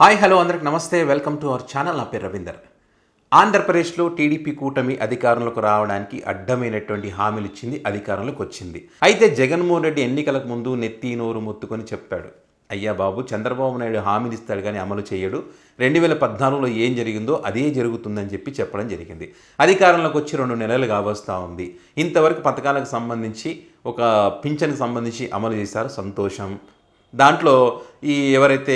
Hi hello అందరికి నమస్తే, welcome to our channel. నా పేరు రవీందర్. ఆంధ్రప్రదేశ్లో టీడీపీ కూటమి అధికారంలోకి రావడానికి అడ్డమైనటువంటి హామీలు ఇచ్చింది, అధికారంలోకి వచ్చింది. అయితే జగన్మోహన్ రెడ్డి ఎన్నికలకు ముందు నెత్తి నోరు మొత్తుకొని చెప్పాడు, అయ్యా బాబు చంద్రబాబు నాయుడు హామీలు ఇస్తాడు కానీ అమలు చేయడు, 2014లో ఏం జరిగిందో అదే జరుగుతుందని చెప్పడం జరిగింది. అధికారంలోకి వచ్చి 2 నెలలు కావస్తూ ఉంది. ఇంతవరకు పథకాలకు సంబంధించి ఒక పింఛన్కి సంబంధించి అమలు చేశారు, సంతోషం. దాంట్లో ఎవరైతే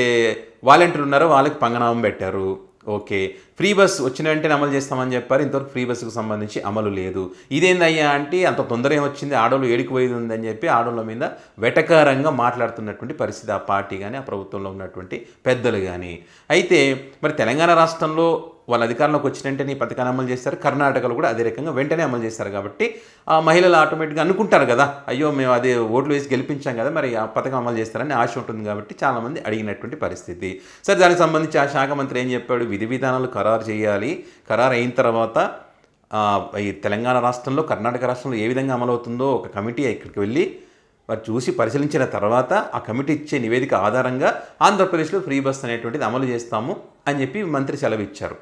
వాలంటీర్లు ఉన్నారో వాళ్ళకి పంగనామం పెట్టారు, ఓకే. ఫ్రీ బస్ వచ్చిన వెంటనే అమలు చేస్తామని చెప్పారు, ఇంతవరకు ఫ్రీ బస్సుకు సంబంధించి అమలు లేదు. ఇదేందయ్యా అంటే అంత తొందర ఏమొచ్చింది, ఆడోళ్ళు ఏడికి పోయేది ఉందని చెప్పి ఆడోళ్ళ మీద వెటకారంగా మాట్లాడుతున్నటువంటి పరిస్థితి ఆ పార్టీ కానీ ఆ ప్రభుత్వంలో ఉన్నటువంటి పెద్దలు కానీ. అయితే మరి తెలంగాణ రాష్ట్రంలో వాళ్ళ అధికారంలోకి వచ్చినంటే నీ పథకాన్ని అమలు చేస్తారు, కర్ణాటకలో కూడా అదే రకంగా వెంటనే అమలు చేస్తారు. కాబట్టి ఆ మహిళలు ఆటోమేటిక్గా అనుకుంటారు కదా, అయ్యో మేము అదే ఓట్లు వేసి గెలిపించాం కదా, మరి ఆ పథకం అమలు చేస్తారని ఆశ ఉంటుంది. కాబట్టి చాలామంది అడిగినటువంటి పరిస్థితి. సరే, దానికి సంబంధించి ఆ శాఖ మంత్రి ఏం చెప్పాడు, విధి విధానాలు ఖరారు చేయాలి, ఖరారు అయిన తర్వాత ఈ తెలంగాణ రాష్ట్రంలో కర్ణాటక రాష్ట్రంలో ఏ విధంగా అమలవుతుందో ఒక కమిటీ ఇక్కడికి వెళ్ళి వారు చూసి పరిశీలించిన తర్వాత ఆ కమిటీ ఇచ్చే నివేదిక ఆధారంగా ఆంధ్రప్రదేశ్లో ఫ్రీ బస్ అనేటువంటిది అమలు చేస్తాము అని చెప్పి మంత్రి సెలవిచ్చారు.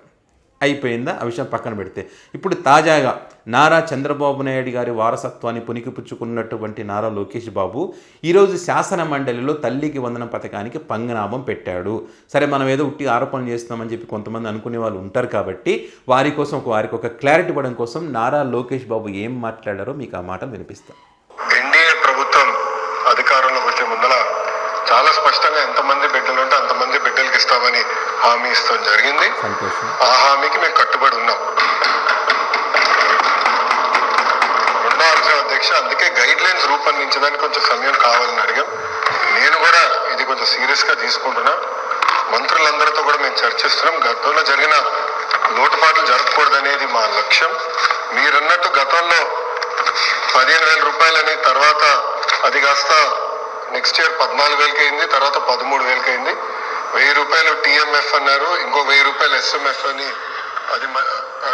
అయిపోయిందా ఆ విషయం పక్కన పెడితే, ఇప్పుడు తాజాగా నారా చంద్రబాబు నాయుడు గారి వారసత్వాన్ని పుణికిపుచ్చుకున్నటువంటి నారా లోకేష్ బాబు ఈరోజు శాసన మండలిలో తల్లికి వందనం పథకానికి పంగనామం పెట్టాడు. సరే, మనం ఏదో ఉట్టి ఆరోపణలు చేస్తున్నామని చెప్పి కొంతమంది అనుకునే వాళ్ళు ఉంటారు. కాబట్టి వారికి ఒక క్లారిటీ ఇవ్వడం కోసం నారా లోకేష్ బాబు ఏం మాట్లాడారో మీకు ఆ మాటలు వినిపిస్తాం. ఎన్డీఏ ప్రభుత్వం అధికారంలోకి వచ్చే ముందర చాలా స్పష్టంగా ఎంతమంది బిడ్డలు ఉంటే అంతమంది బిడ్డలకి ఇస్తామని హామీ ఇస్తాం జరిగింది. ఆ హామీకి మేము కట్టుబడి ఉన్నాం. రెండో అంశం అధ్యక్ష, అందుకే గైడ్ లైన్స్ రూపొందించడానికి కొంచెం సమయం కావాలని అడిగాం. నేను కూడా ఇది కొంచెం సీరియస్ గా తీసుకుంటున్నా. మంత్రులందరితో కూడా మేము చర్చిస్తున్నాం. గతంలో జరిగిన లోటుపాట్లు జరగకూడదనేది మా లక్ష్యం. మీరన్నట్టు గతంలో 15,000 రూపాయలని, తర్వాత అది కాస్త నెక్స్ట్ ఇయర్ 14,000కి అయింది, తర్వాత 13,000కి అయింది. 1,000 రూపాయలు టీఎంఎఫ్ అన్నారు, ఇంకో 1,000 రూపాయలు ఎస్ఎంఎఫ్ అని అది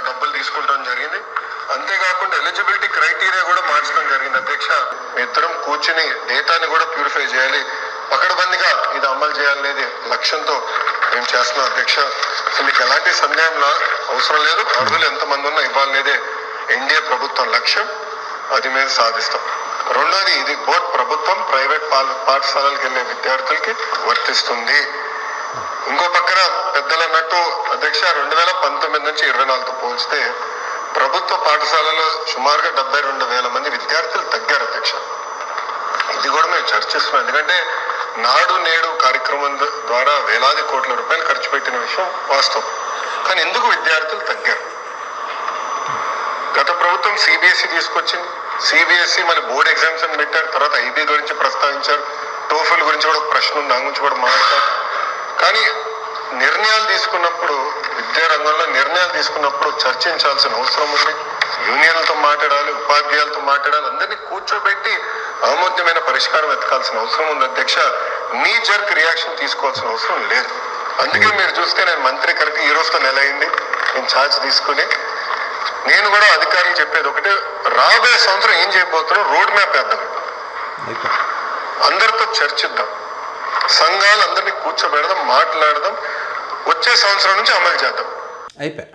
డబ్బులు తీసుకుంటాం జరిగింది. అంతేకాకుండా ఎలిజిబిలిటీ క్రైటీరియా కూడా మార్చడం జరిగింది. అధ్యక్ష, మీ ఇద్దరం కూర్చుని డేటాని కూడా ప్యూరిఫై చేయాలి, పకడ్బందీగా ఇది అమలు చేయాలనేది లక్ష్యంతో మేము చేస్తున్నాం. అధ్యక్ష, మీకు ఎలాంటి సందేహం అవసరం లేదు. అర్హులు ఎంతమంది ఉన్నా ఇవ్వాలనేదే ఎన్డీఏ ప్రభుత్వం లక్ష్యం, అది మేము సాధిస్తాం. రెండోది, ఇది బోర్డ్ ప్రభుత్వం ప్రైవేట్ పాఠశాలలకు వెళ్ళే విద్యార్థులకి వర్తిస్తుంది. ఇంకో పక్కన పెద్దలు అన్నట్టు అధ్యక్ష, 2019 నుంచి 24తో పోల్చితే ప్రభుత్వ పాఠశాలలో సుమారుగా 72,000 మంది విద్యార్థులు తగ్గారు. అధ్యక్ష, ఇది కూడా మేము చర్చిస్తున్నాం. ఎందుకంటే నాడు నేడు కార్యక్రమం ద్వారా వేలాది కోట్ల రూపాయలు ఖర్చు పెట్టిన విషయం వాస్తవం. కానీ ఎందుకు విద్యార్థులు తగ్గారు? గత ప్రభుత్వం సిబిఎస్ఈ తీసుకొచ్చింది. సిబిఎస్ఈ మళ్ళీ బోర్డ్ ఎగ్జామ్స్ అని పెట్టారు. తర్వాత ఐబీ గురించి ప్రస్తావించారు, టోఫెల్ గురించి కూడా ఒక ప్రశ్న ఉంది, దాని గురించి కూడా మాట్లాడతారు. కానీ నిర్ణయాలు తీసుకున్నప్పుడు, విద్యారంగంలో నిర్ణయాలు తీసుకున్నప్పుడు చర్చించాల్సిన అవసరం ఉంది. యూనియన్లతో మాట్లాడాలి, ఉపాధ్యాయులతో మాట్లాడాలి, అందరినీ కూర్చోబెట్టి ఆమోద్యమైన పరిష్కారం వెతకాల్సిన అవసరం ఉంది. అధ్యక్ష, నీ జర్క్ రియాక్షన్ తీసుకోవాల్సిన అవసరం లేదు. అందుకే మీరు చూస్తే నేను మంత్రి కరెక్ట్ ఈ రోజుతో నెల అయింది నేను ఛార్జ్ తీసుకుని. నేను కూడా అధికారులు చెప్పేది ఒకటే, రాబోయే సంవత్సరం ఏం చేయబోతున్నాం రోడ్ మ్యాప్ వేద్దాం, అందరితో చర్చిద్దాం, సంఘాలు అందరినీ కూర్చోబెడదాం, మాట్లాడదాం, వచ్చే సంవత్సరం నుంచి అమలు చేద్దాం. అయిపోయి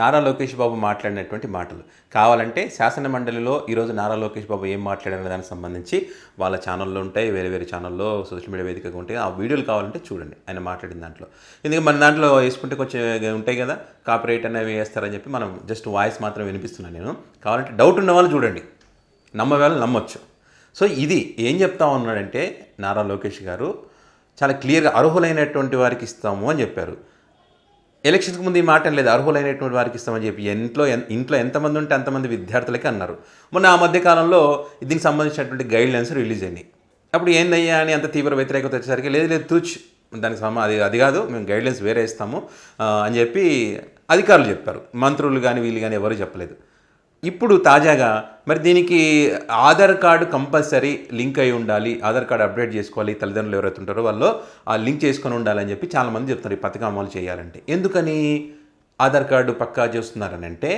నారా లోకేష్ బాబు మాట్లాడినటువంటి మాటలు కావాలంటే శాసన మండలిలో ఈరోజు నారా లోకేష్ బాబు ఏం మాట్లాడారనే దానికి సంబంధించి వాళ్ళ ఛానల్లో ఉంటాయి, వేరే వేరే ఛానల్లో సోషల్ మీడియా వేదికగా ఉంటాయి. ఆ వీడియోలు కావాలంటే చూడండి ఆయన మాట్లాడిన దాంట్లో. ఎందుకంటే మన దాంట్లో వేసుకుంటే కొంచెం ఉంటాయి కదా, కాపీరైట్ అనేవి వేస్తారని చెప్పి మనం జస్ట్ వాయిస్ మాత్రం వినిపిస్తున్నాను నేను. కావాలంటే డౌట్ ఉన్న వాళ్ళు చూడండి, నమ్మవాళ్ళు నమ్మొచ్చు. సో ఇది ఏం చెప్తా ఉన్నాడంటే నారా లోకేష్ గారు చాలా క్లియర్గా అర్హులైనటువంటి వారికి ఇస్తాము అని చెప్పారు. ఎలక్షన్కి ముందు ఈ మాట లేదు, అర్హులైనటువంటి వారికి ఇస్తామని చెప్పి ఇంట్లో ఎంతమంది ఉంటే అంతమంది విద్యార్థులకి అన్నారు. మొన్న ఆ మధ్యకాలంలో దీనికి సంబంధించినటువంటి గైడ్ లైన్స్ రిలీజ్ అయినాయి. అప్పుడు ఏందయ్యా అని అంత తీవ్ర వ్యతిరేకత వచ్చేసరికి లేదు తూచ్ దానికి అది కాదు, మేము గైడ్ లైన్స్ వేరే ఇస్తాము అని చెప్పి అధికారులు చెప్పారు. మంత్రులు కానీ వీళ్ళు కానీ ఎవరు చెప్పలేదు. ఇప్పుడు తాజాగా మరి దీనికి ఆధార్ కార్డు కంపల్సరీ లింక్ అయి ఉండాలి, ఆధార్ కార్డు అప్డేట్ చేసుకోవాలి, తల్లిదండ్రులు ఎవరైతే ఉంటారో వాళ్ళు ఆ లింక్ చేసుకొని ఉండాలని చెప్పి చాలామంది చెప్తున్నారు ఈ పథకం అమలు చేయాలంటే. ఎందుకని ఆధార్ కార్డు పక్కా చేస్తున్నారని అంటే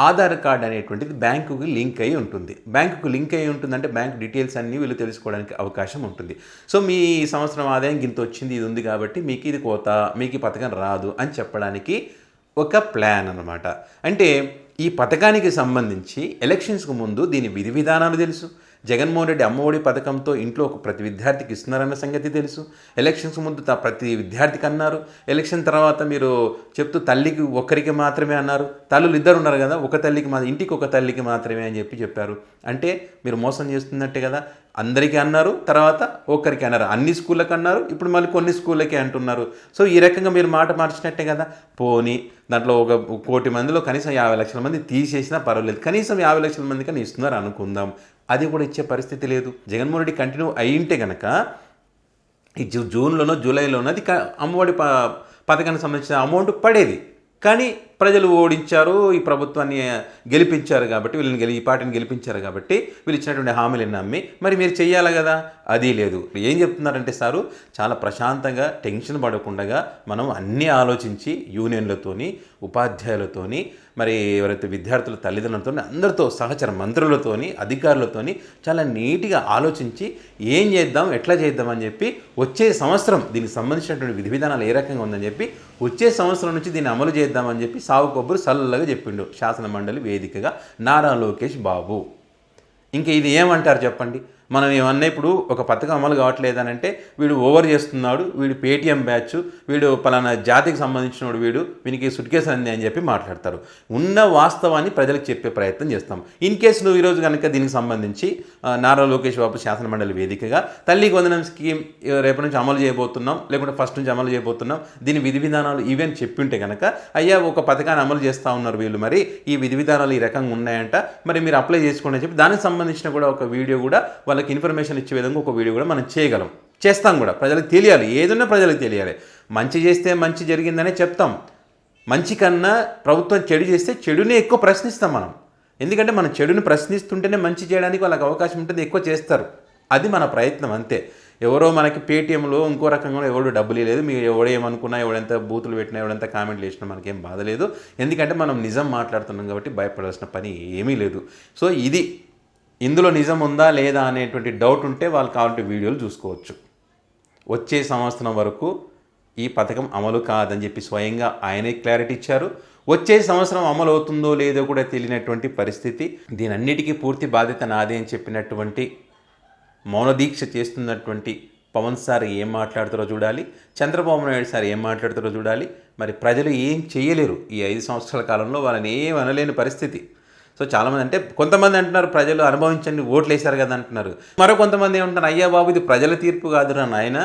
ఆధార్ కార్డ్ అనేటువంటిది బ్యాంకుకి లింక్ అయి ఉంటుంది. బ్యాంకుకు లింక్ అయి ఉంటుందంటే బ్యాంక్ డీటెయిల్స్ అన్నీ వీళ్ళు తెలుసుకోవడానికి అవకాశం ఉంటుంది. సో మీ సంవత్సరం ఆదాయం ఇంత వచ్చింది, ఇది ఉంది కాబట్టి మీకు ఇది కోత, మీకు ఈ పథకం రాదు అని చెప్పడానికి ఒక ప్లాన్ అన్నమాట. అంటే ఈ పథకానికి సంబంధించి ఎలక్షన్స్కు ముందు దీని విధి విధానాలు తెలుసు. జగన్మోహన్ రెడ్డి అమ్మఒడి పథకంతో ఇంట్లో ప్రతి విద్యార్థికి ఇస్తున్నారన్న సంగతి తెలుసు. ఎలక్షన్స్ ముందు ప్రతి విద్యార్థికి అన్నారు. ఎలక్షన్ తర్వాత మీరు చెప్తూ తల్లికి ఒక్కరికి మాత్రమే అన్నారు. తల్లులు ఇద్దరు ఉన్నారు కదా, ఒక తల్లికి ఇంటికి ఒక తల్లికి మాత్రమే అని చెప్పారు. అంటే మీరు మోసం చేస్తున్నట్టే కదా. అందరికీ అన్నారు, తర్వాత ఒక్కరికి అన్నారు. అన్ని స్కూళ్ళకి అన్నారు, ఇప్పుడు మళ్ళీ కొన్ని స్కూళ్ళకి అంటున్నారు. సో ఈ రకంగా మీరు మాట మార్చినట్టే కదా. పోనీ దాంట్లో 1 కోటి మందిలో కనీసం 50 లక్షల మంది తీసేసినా పర్వాలేదు, కనీసం 50 లక్షల మంది కానీ ఇస్తున్నారు అనుకుందాం. అది కూడా ఇచ్చే పరిస్థితి లేదు. జగన్మోహన్ రెడ్డి కంటిన్యూ అయ్యింటే కనుక ఈ జూన్లోనో జూలైలోనో అది అమ్మఒడి పథకానికి సంబంధించిన అమౌంట్ పడేది. కానీ ప్రజలు ఓడించారు, ఈ ప్రభుత్వాన్ని గెలిపించారు కాబట్టి, ఈ పార్టీని గెలిపించారు కాబట్టి వీళ్ళు ఇచ్చినటువంటి హామీలను నమ్మి మరి మీరు చెయ్యాలి కదా, అది లేదు. ఏం చెప్తున్నారంటే సారు, చాలా ప్రశాంతంగా టెన్షన్ పడకుండా మనం అన్నీ ఆలోచించి యూనియన్లతోని, ఉపాధ్యాయులతోని, మరి ఎవరైతే విద్యార్థుల తల్లిదండ్రులతో, అందరితో, సహచర మంత్రులతోని, అధికారులతోని చాలా నీట్గా ఆలోచించి ఏం చేద్దాం, ఎట్లా చేద్దాం అని చెప్పి వచ్చే సంవత్సరం దీనికి సంబంధించినటువంటి విధి విధానాలు ఏ రకంగా ఉందని చెప్పి వచ్చే సంవత్సరం నుంచి దీన్ని అమలు చేద్దామని చెప్పి సావు కొబ్బరు సల్లగా చెప్పిండు శాసన మండలి వేదికగా నారా లోకేష్ బాబు. ఇంకా ఇది ఏమంటారు చెప్పండి? మనం ఏమన్నా ఇప్పుడు ఒక పథకం అమలు కావట్లేదనంటే వీడు ఓవర్ చేస్తున్నాడు, వీడు పేటీఎం బ్యాచ్, వీడు పలానా జాతికి సంబంధించినోడు, వీనికి సుట్కేస్ అంది అని చెప్పి మాట్లాడతారు. ఉన్న వాస్తవాన్ని ప్రజలకు చెప్పే ప్రయత్నం చేస్తాం. ఇన్ కేసు నువ్వు ఈరోజు కనుక దీనికి సంబంధించి నారా లోకేష్ బాబు శాసనమండలి వేదికగా తల్లికి వందనం స్కీమ్ రేపటి నుంచి అమలు చేయబోతున్నాం, లేకుంటే ఫస్ట్ నుంచి అమలు చేయబోతున్నాం, దీని విధి విధానాలు ఇవన్నీ చెప్పింటే కనుక, అయ్యా ఒక పథకాన్ని అమలు చేస్తూ ఉన్నారు వీళ్ళు, మరి ఈ విధి విధానాలు ఈ రకంగా ఉన్నాయంట, మరి మీరు అప్లై చేసుకోండి అని చెప్పి దానికి సంబంధించిన కూడా ఒక వీడియో కూడా వాళ్ళకి ఇన్ఫర్మేషన్ ఇచ్చే విధంగా ఒక వీడియో కూడా మనం చేయగలం, చేస్తాం కూడా. ప్రజలకు తెలియాలి, ఏదన్నా ప్రజలకు తెలియాలి. మంచి చేస్తే మంచి జరిగిందనే చెప్తాం. మంచి కన్నా ప్రభుత్వం చెడు చేస్తే చెడునే ఎక్కువ ప్రశ్నిస్తాం మనం. ఎందుకంటే మనం చెడుని ప్రశ్నిస్తుంటేనే మంచి చేయడానికి వాళ్ళకి అవకాశం ఉంటుంది, ఎక్కువ చేస్తారు. అది మన ప్రయత్నం అంతే. ఎవరో మనకి పేటీఎంలో ఇంకో రకంగా ఎవరు డబ్బులు లేదు, మీరు ఎవడో ఏమనుకున్నా, ఎవడెంత బూతులు పెట్టినా, ఎవడెంత కామెంట్లు వేసినా మనకేం బాధ లేదు. ఎందుకంటే మనం నిజం మాట్లాడుతున్నాం కాబట్టి భయపడాల్సిన పని ఏమీ లేదు. సో ఇది ఇందులో నిజం ఉందా లేదా అనేటువంటి డౌట్ ఉంటే వాళ్ళు కావాలంటే వీడియోలు చూసుకోవచ్చు. వచ్చే సంవత్సరం వరకు ఈ పథకం అమలు కాదని చెప్పి స్వయంగా ఆయనే క్లారిటీ ఇచ్చారు. వచ్చే సంవత్సరం అమలు అవుతుందో లేదో కూడా తెలియనటువంటి పరిస్థితి. దీనన్నిటికీ పూర్తి బాధ్యత నాదే అని చెప్పినటువంటి మౌనదీక్ష చేస్తున్నటువంటి పవన్ సార్ ఏం మాట్లాడుతారో చూడాలి, చంద్రబాబు నాయుడు సార్ ఏం మాట్లాడుతారో చూడాలి. మరి ప్రజలు ఏం చేయలేరు ఈ 5 సంవత్సరాల కాలంలో, వాళ్ళని ఏం అనలేని పరిస్థితి. సో చాలామంది అంటే కొంతమంది అంటున్నారు ప్రజలు అనుభవించండి, ఓట్లు వేశారు కదా అంటున్నారు. మరో కొంతమంది ఏమంటున్నారు, అయ్యా బాబు ఇది ప్రజల తీర్పు కాదురా నాయన,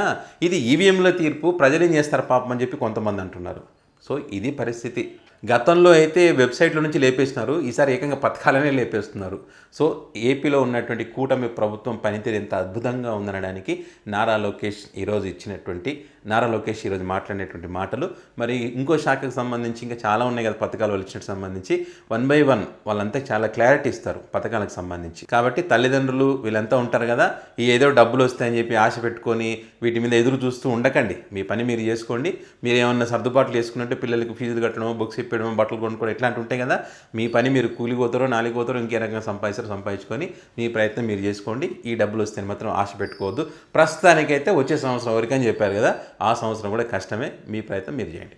ఇది ఈవీఎంల తీర్పు, ప్రజలు ఏం చేస్తారు పాపం అని చెప్పి కొంతమంది అంటున్నారు. సో ఇది పరిస్థితి. గతంలో అయితే వెబ్సైట్ల నుంచి లేపేసినారు, ఈసారి ఏకంగా పథకాలనే లేపేస్తున్నారు. సో ఏపీలో ఉన్నటువంటి కూటమి ప్రభుత్వం పనితీరు ఎంత అద్భుతంగా ఉందనడానికి నారా లోకేష్ ఈరోజు మాట్లాడినటువంటి మాటలు. మరి ఇంకో శాఖకు సంబంధించి ఇంకా చాలా ఉన్నాయి కదా పథకాలు వాళ్ళు ఇచ్చినట్టు సంబంధించి, 1 by 1 వాళ్ళంతా చాలా క్లారిటీ ఇస్తారు పథకాలకు సంబంధించి. కాబట్టి తల్లిదండ్రులు వీళ్ళంతా ఉంటారు కదా, ఈ ఏదో డబ్బులు వస్తాయని చెప్పి ఆశ పెట్టుకొని వీటి మీద ఎదురు చూస్తూ ఉండకండి. మీ పని మీరు చేసుకోండి. మీరు ఏమన్నా సర్దుబాట్లు చేసుకున్నట్టే పిల్లలకి ఫీజులు కట్టడమో, బుక్స్ ఇప్పడమో, బట్టలు కొనుక్కోవడం ఇట్లాంటి ఉంటాయి కదా, మీ పని మీరు కూలిపోతారో నాలిపోతారో ఇంకే రకంగా సంపాదించుకొని మీ ప్రయత్నం మీరు చేసుకోండి. ఈ డబ్బులు వస్తే మాత్రం ఆశ పెట్టుకోవద్దు. ప్రస్తుతానికైతే వచ్చే సంవత్సరం వరకు అని చెప్పారు కదా, ఆ సంవత్సరం కూడా కష్టమే. మీ ప్రయత్నం మీరు చేయండి.